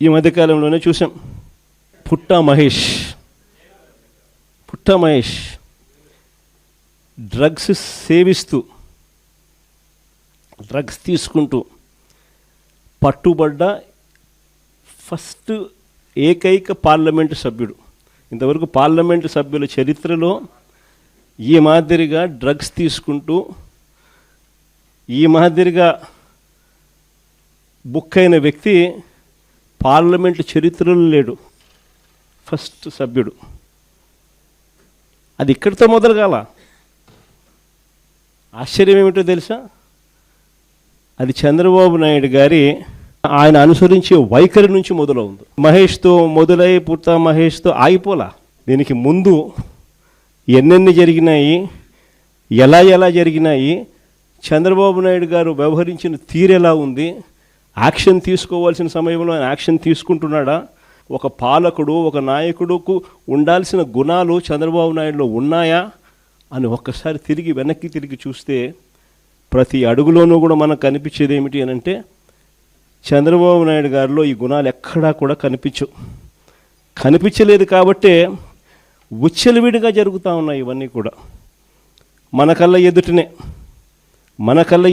ఈ మధ్యకాలంలోనే చూసాం. పుట్టా మహేష్ డ్రగ్స్ సేవిస్తూ, డ్రగ్స్ తీసుకుంటూ పట్టుబడ్డ ఫస్ట్ ఏకైక పార్లమెంటు సభ్యుడు. ఇంతవరకు పార్లమెంటు సభ్యుల చరిత్రలో ఈ మాదిరిగా డ్రగ్స్ తీసుకుంటూ ఈ మాదిరిగా బుక్ అయిన వ్యక్తి పార్లమెంటు చరిత్రలో లేడు. ఫస్ట్ సభ్యుడు. అది ఇక్కడితో మొదలు కాల. ఆశ్చర్యం ఏమిటో తెలుసా? అది చంద్రబాబు నాయుడు గారి ఆయన అనుసరించే వైఖరి నుంచి మొదలవుంది. మహేష్తో మొదలై పుట్టా మహేష్తో ఆగిపోలా. దీనికి ముందు ఎన్నెన్ని జరిగినాయి, ఎలా జరిగినాయి, చంద్రబాబు నాయుడు గారు వ్యవహరించిన తీరు ఎలా ఉంది, యాక్షన్ తీసుకోవాల్సిన సమయంలో ఆయన యాక్షన్ తీసుకుంటున్నాడా, ఒక పాలకుడు ఒక నాయకుడుకు ఉండాల్సిన గుణాలు చంద్రబాబు నాయుడులో ఉన్నాయా అని ఒక్కసారి వెనక్కి తిరిగి చూస్తే ప్రతి అడుగులోనూ కూడా మనకు కనిపించేది ఏమిటి అని అంటే చంద్రబాబు నాయుడు గారిలో ఈ గుణాలు ఎక్కడా కూడా కనిపించలేదు. కాబట్టే ఉచ్చలవిడిగా జరుగుతూ ఉన్నాయి ఇవన్నీ కూడా. మన కళ్ళ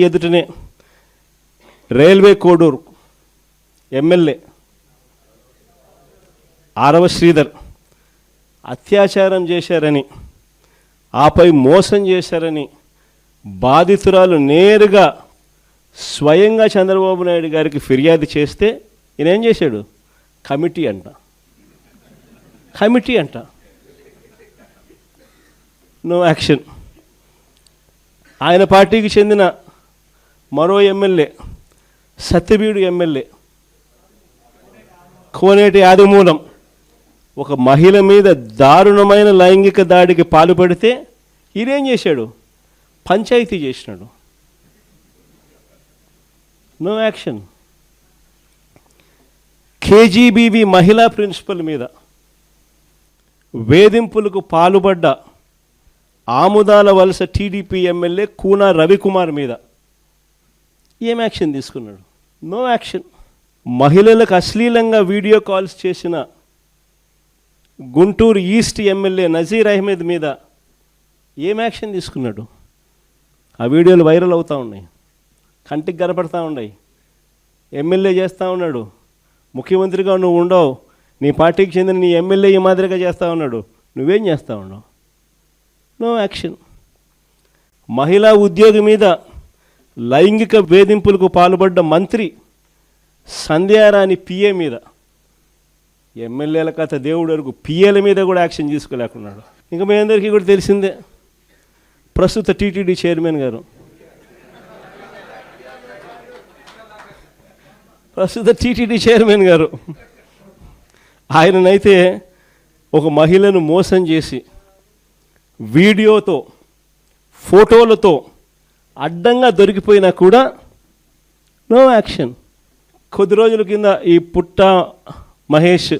ఎదుటనే రైల్వే కోడూరు ఎమ్మెల్యే ఆరవ శ్రీధర్ అత్యాచారం చేశారని, ఆపై మోసం చేశారని బాధితురాలు నేరుగా స్వయంగా చంద్రబాబు నాయుడు గారికి ఫిర్యాదు చేస్తే ఈయన ఏం చేశాడు? కమిటీ అంట. No action. ఆయన పార్టీకి చెందిన మరో ఎమ్మెల్యే, సత్యవీడు ఎమ్మెల్యే కోనేటి ఆదిమూలం ఒక మహిళ మీద దారుణమైన లైంగిక దాడికి పాల్పడితే ఈయనేం చేశాడు? పంచాయతీ చేసినాడు. No action. కేజీబీవీ మహిళా ప్రిన్సిపల్ మీద వేధింపులకు పాల్పడ్డ ఆముదాల వలస టీడీపీ ఎమ్మెల్యే కూనా రవికుమార్ మీద ఏం యాక్షన్ తీసుకున్నాడు? No action. మహిళలకు అశ్లీలంగా వీడియో కాల్స్ చేసిన గుంటూరు ఈస్ట్ ఎమ్మెల్యే నజీర్ అహ్మద్ మీద ఏం యాక్షన్ తీసుకున్నాడు? ఆ వీడియోలు వైరల్ అవుతూ ఉన్నాయి, కంటికి కనపడతా ఉన్నాయి. ఎమ్మెల్యే చేస్తూ ఉన్నాడు, ముఖ్యమంత్రిగా నువ్వు ఉండవు, నీ పార్టీకి చెందిన నీ ఎమ్మెల్యే ఈ మాదిరిగా చేస్తూ ఉన్నాడు, నువ్వేం చేస్తూ ఉన్నావు? No action. మహిళా ఉద్యోగి మీద లైంగిక వేధింపులకు పాల్పడ్డ మంత్రి సంధ్యారాణి పిఏ మీద, ఎమ్మెల్యేల కథ దేవుడు వరకు పిఏల మీద కూడా యాక్షన్ తీసుకోలేకున్నాడు. ఇంకా మీ అందరికీ కూడా తెలిసిందే, ప్రస్తుత టీటీడీ చైర్మన్ గారు, ఆయననైతే ఒక మహిళను మోసం చేసి వీడియోతో ఫోటోలతో అడ్డంగా దొరికిపోయినా కూడా నో యాక్షన్. కొద్ది రోజుల కింద ఈ పుట్టా మహేష్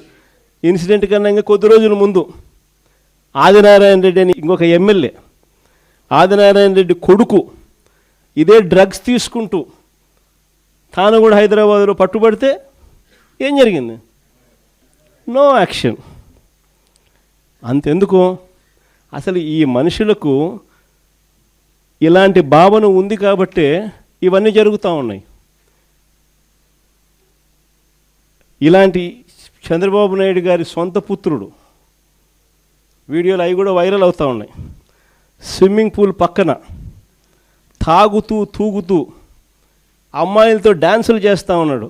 ఇన్సిడెంట్ కన్నా ఇంకా కొద్ది రోజుల ముందు ఆదినారాయణ రెడ్డి అని ఇంకొక ఎమ్మెల్యే, ఆదినారాయణ రెడ్డి కొడుకు ఇదే డ్రగ్స్ తీసుకుంటూ తాను కూడా హైదరాబాద్లో పట్టుబడితే ఏం జరిగింది? No action. అంతెందుకు, అసలు ఈ మనుషులకు ఇలాంటి భావన ఉంది కాబట్టే ఇవన్నీ జరుగుతూ ఉన్నాయి. ఇలాంటి చంద్రబాబు నాయుడు గారి సొంత పుత్రుడు వీడియోలు అవి కూడా వైరల్ అవుతూ ఉన్నాయి. స్విమ్మింగ్ పూల్ పక్కన తాగుతూ తూగుతూ అమ్మాయిలతో డ్యాన్సులు చేస్తూ ఉన్నాడు.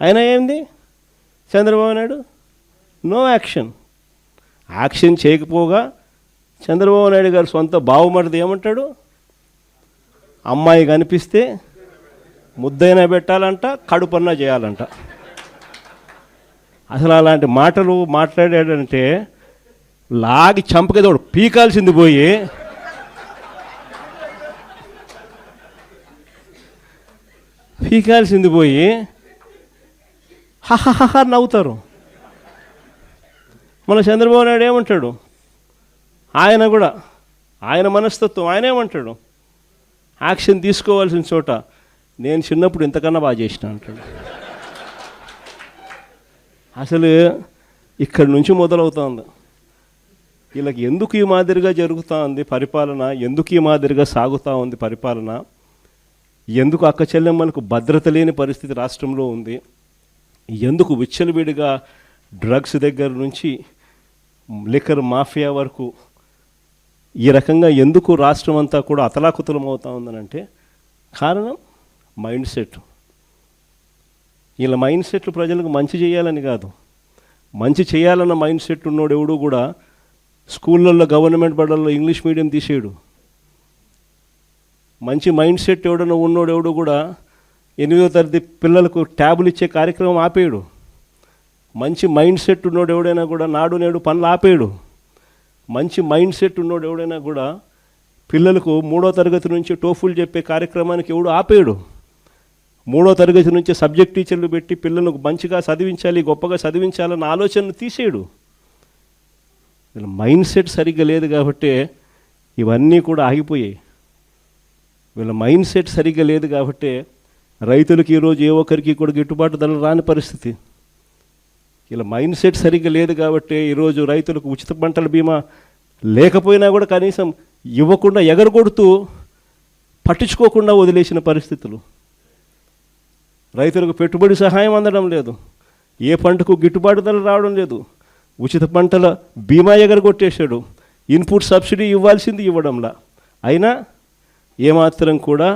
అయినా ఏంది Chandrababu Naidu? No action. Action చేయకపోగా చంద్రబాబు నాయుడు గారు సొంత బావమరిది ఏమంటాడు? అమ్మాయి కనిపిస్తే ముద్దైనా పెట్టాలంట, కడుపన్నా చేయాలంట. అసలు అలాంటి మాటలు మాట్లాడాడంటే లాగి చంపకేదోడు పీకాల్సింది పోయి హహహ నవ్వుతారు. మన చంద్రబాబు నాయుడు ఏమంటాడు? ఆయన కూడా ఆయన మనస్తత్వం ఆయన ఏమంటాడు? యాక్షన్ తీసుకోవాల్సిన చోట నేను చిన్నప్పుడు ఇంతకన్నా బాగా చేసిన అంటాడు. అసలు ఇక్కడి నుంచి మొదలవుతుంది. వీళ్ళకి ఎందుకు ఈ మాదిరిగా జరుగుతూ ఉంది పరిపాలన, ఎందుకు ఈ మాదిరిగా సాగుతూ ఉంది పరిపాలన, ఎందుకు అక్క చెల్లెమ్మలకు భద్రత లేని పరిస్థితి రాష్ట్రంలో ఉంది, ఎందుకు విచ్చలవిడిగా డ్రగ్స్ దగ్గర నుంచి లిక్కర్ మాఫియా వరకు ఈ రకంగా ఎందుకు రాష్ట్రం అంతా కూడా అతలాకుతలం అవుతూ ఉందనంటే కారణం మైండ్ సెట్. వీళ్ళ మైండ్ సెట్లు ప్రజలకు మంచి చేయాలని కాదు, మంచి చేయాలన్న మైండ్ సెట్ ఉన్నోడు ఎవడు కూడా స్కూళ్ళల్లో గవర్నమెంట్ బడుల్లో ఇంగ్లీష్ మీడియం తీసేయడు. మంచి మైండ్ సెట్ ఎవడన్నా ఉన్నోడు ఎవడు కూడా 8వ తరగతి పిల్లలకు ట్యాబులు ఇచ్చే కార్యక్రమం ఆపేయడు. మంచి మైండ్ సెట్ ఉన్నోడు ఎవడైనా కూడా నాడు నేడు పనులు ఆపేయడు. మంచి మైండ్ సెట్ ఉన్నోడు ఎవడైనా కూడా పిల్లలకు 3వ తరగతి నుంచి టోఫుల్ చెప్పే కార్యక్రమానికి ఎవడు ఆపేయడు. 3వ తరగతి నుంచి సబ్జెక్ట్ టీచర్లు పెట్టి పిల్లలకు మంచిగా చదివించాలి, గొప్పగా చదివించాలన్న ఆలోచనను తీసేయడు. వీళ్ళ మైండ్ సెట్ సరిగ్గా లేదు కాబట్టి ఇవన్నీ కూడా ఆగిపోయాయి. వీళ్ళ మైండ్ సెట్ సరిగ్గా లేదు కాబట్టి రైతులకు ఈరోజు ఏ ఒక్కరికి కూడా గిట్టుబాటు ధర రాని పరిస్థితి. వీళ్ళ మైండ్ సెట్ సరిగ్గా లేదు కాబట్టి ఈరోజు రైతులకు ఉచిత పంటల బీమా లేకపోయినా కూడా కనీసం ఇవ్వకుండా ఎగరగొడుతూ పట్టించుకోకుండా వదిలేసిన పరిస్థితులు. రైతులకు పెట్టుబడి సహాయం అందడం లేదు, ఏ పంటకు గిట్టుబాటు ధర రావడం లేదు, ఉచిత పంటల బీమా ఎగరగొట్టేశాడు, ఇన్పుట్ సబ్సిడీ ఇవ్వాల్సింది ఇవ్వడంలా, అయినా ఏమాత్రం కూడా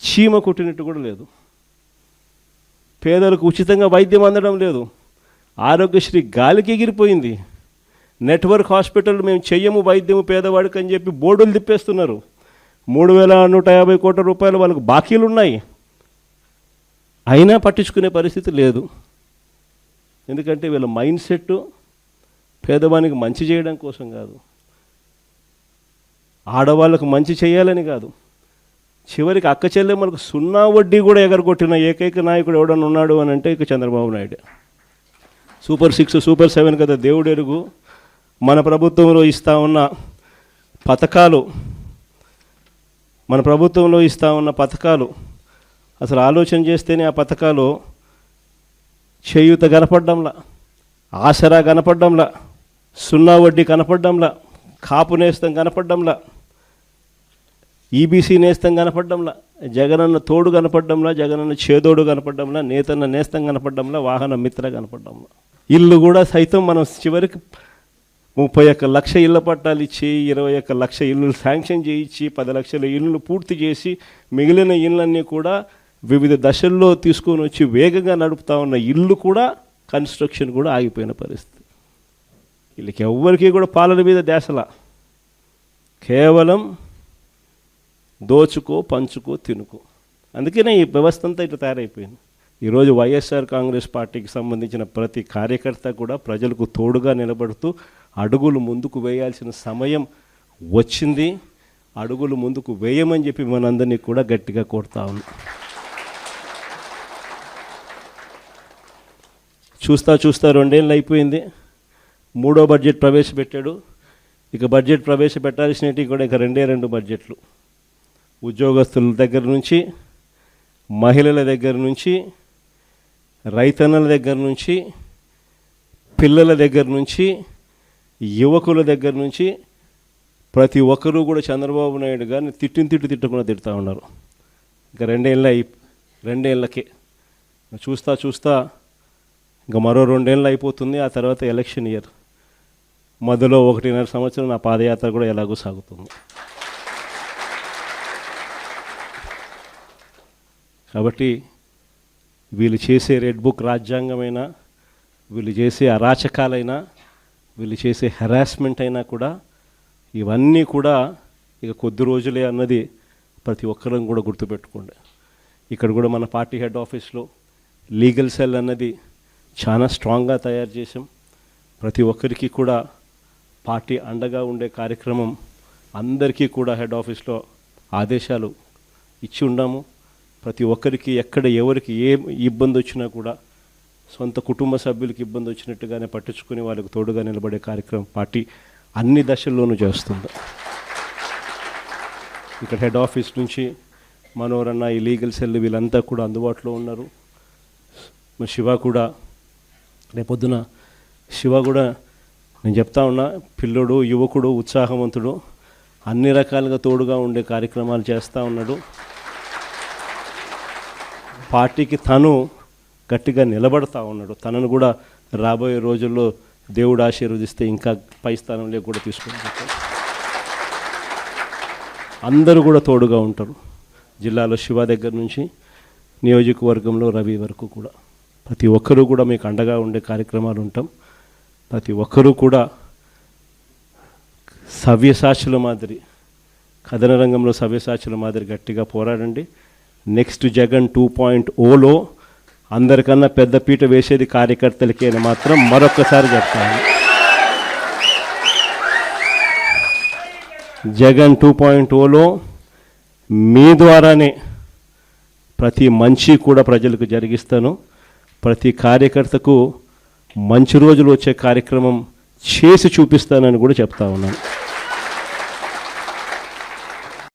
చీమ కొట్టినట్టు కూడా లేదు. పేదలకు ఉచితంగా వైద్యం అందడం లేదు, ఆరోగ్యశ్రీ గాలికి ఎగిరిపోయింది. నెట్వర్క్ హాస్పిటల్ మేము చెయ్యము వైద్యము పేదవాడికి అని చెప్పి బోర్డులు తిప్పేస్తున్నారు. 3,150 కోట్ల రూపాయలు వాళ్ళకు బాకీలు ఉన్నాయి, అయినా పట్టించుకునే పరిస్థితి లేదు. ఎందుకంటే వీళ్ళ మైండ్ సెట్ పేదవానికి మంచి చేయడం కోసం కాదు, ఆడవాళ్ళకు మంచి చేయాలని కాదు, చివరికి అక్క చెల్లెమ్మలకు 0 వడ్డీ కూడా ఎగరగొట్టిన ఏకైక నాయకుడు ఎవడన్నా ఉన్నాడు అని అంటే ఇక చంద్రబాబు నాయుడు. సూపర్ 6 సూపర్ 7 కదా దేవుడు ఎరుగు. మన ప్రభుత్వంలో ఇస్తూ ఉన్న పథకాలు అసలు ఆలోచన చేస్తేనే ఆ పథకాలు చేయూత కనపడ్డంలా, ఆసరా కనపడ్డంలా, 0 వడ్డీ కనపడ్డంలా, కాపు నేస్తం కనపడ్డంలా, ఈబీసీ నేస్తం కనపడ్డంలా, జగనన్న తోడు కనపడ్డంలా, జగనన్న చేదోడు కనపడ్డంలా, నేతన్న నేస్తం కనపడ్డంలా, వాహన మిత్ర కనపడ్డంలా. ఇల్లు కూడా సైతం మనం చివరికి 31 లక్ష ఇళ్ళ పట్టాలు ఇచ్చి 21 లక్ష ఇల్లు శాంక్షన్ చేయించి 10 లక్షల ఇళ్ళు పూర్తి చేసి మిగిలిన ఇళ్ళన్నీ కూడా వివిధ దశల్లో తీసుకొని వచ్చి వేగంగా నడుపుతా ఉన్న ఇల్లు కూడా కన్స్ట్రక్షన్ కూడా ఆగిపోయిన పరిస్థితి. వీళ్ళకి ఎవ్వరికీ కూడా పాలన మీద ధ్యాసలా, కేవలం దోచుకో పంచుకో తినుకో. అందుకనే ఈ వ్యవస్థ అంతా ఇట్లా తయారైపోయింది. ఈరోజు వైఎస్ఆర్ కాంగ్రెస్ పార్టీకి సంబంధించిన ప్రతి కార్యకర్త కూడా ప్రజలకు తోడుగా నిలబడుతూ అడుగులు ముందుకు వేయాల్సిన సమయం వచ్చింది. అడుగులు ముందుకు వేయమని చెప్పి మనందరినీ కూడా గట్టిగా కోరుతా ఉన్నాం. చూస్తా 2 ఏళ్ళు అయిపోయింది, 3వ బడ్జెట్ ప్రవేశపెట్టాడు. ఇక బడ్జెట్ ప్రవేశపెట్టాల్సినవి కూడా ఇక 2 బడ్జెట్లు. ఉద్యోగస్తుల దగ్గర నుంచి, మహిళల దగ్గర నుంచి, రైతన్నల దగ్గర నుంచి, పిల్లల దగ్గర నుంచి, యువకుల దగ్గర నుంచి ప్రతి ఒక్కరూ కూడా చంద్రబాబు నాయుడు గారిని తిట్టకుండా తిడుతూ ఉన్నారు. ఇక 2 ఏళ్ళకే చూస్తా ఇంకా మరో 2 ఏళ్ళు అయిపోతుంది. ఆ తర్వాత ఎలక్షన్ ఇయర్, మధ్యలో 1.5 సంవత్సరం నా పాదయాత్ర కూడా ఎలాగో సాగుతుంది. కాబట్టి వీళ్ళు చేసే రెడ్ బుక్ రాజ్యాంగమైనా, వీళ్ళు చేసే అరాచకాలైనా, వీళ్ళు చేసే హెరాస్మెంట్ అయినా కూడా ఇవన్నీ కూడా ఇక కొద్ది రోజులే అన్నది ప్రతి ఒక్కరం కూడా గుర్తుపెట్టుకోండి. ఇక్కడ కూడా మన పార్టీ హెడ్ ఆఫీస్లో లీగల్ సెల్ అన్నది చాలా స్ట్రాంగ్గా తయారు చేసాం. ప్రతి ఒక్కరికి కూడా పార్టీ అండగా ఉండే కార్యక్రమం అందరికీ కూడా హెడ్ ఆఫీస్లో ఆదేశాలు ఇచ్చి ఉన్నాము. ప్రతి ఒక్కరికి ఎక్కడ ఎవరికి ఏ ఇబ్బంది వచ్చినా కూడా సొంత కుటుంబ సభ్యులకి ఇబ్బంది వచ్చినట్టుగానే పట్టించుకొని వాళ్ళకు తోడుగా నిలబడే కార్యక్రమం పార్టీ అన్ని దశల్లోనూ చేస్తుంది. ఇక్కడ హెడ్ ఆఫీస్ నుంచి మనోరన్న, ఈ లీగల్ సెల్ వీళ్ళంతా కూడా అందుబాటులో ఉన్నారు. శివ కూడా రేపొద్దున శివ కూడా నేను చెప్తా ఉన్నా, పిల్లోడు, యువకుడు, ఉత్సాహవంతుడు, అన్ని రకాలుగా తోడుగా ఉండే కార్యక్రమాలు చేస్తూ ఉన్నాడు. పార్టీకి తను గట్టిగా నిలబడతా ఉన్నాడు. తనను కూడా రాబోయే రోజుల్లో దేవుడు ఆశీర్వదిస్తే ఇంకా పై స్థానంలో కూడా తీసుకొని పోతాడు. అందరూ కూడా తోడుగా ఉంటారు. జిల్లాలో శివ దగ్గర నుంచి నియోజకవర్గంలో రవి వరకు కూడా ప్రతి ఒక్కరూ కూడా మీకు అండగా ఉండే కార్యక్రమాలు ఉంటాం. ప్రతి ఒక్కరూ కూడా సవ్యసాచుల మాదిరి, కథన రంగంలో సవ్యసాచుల మాదిరి గట్టిగా పోరాడండి. నెక్స్ట్ జగన్ 2.0లో అందరికన్నా పెద్ద పీట వేసేది కార్యకర్తలకి అని మాత్రం మరొక్కసారి చెప్తాను. జగన్ 2.0లో మీ ద్వారానే ప్రతి మంచి కూడా ప్రజలకు జరిగిస్తాను. ప్రతి కార్యకర్తకు మంచి రోజులు వచ్చే కార్యక్రమం చేసి చూపిస్తానని కూడా చెప్తా ఉన్నాను.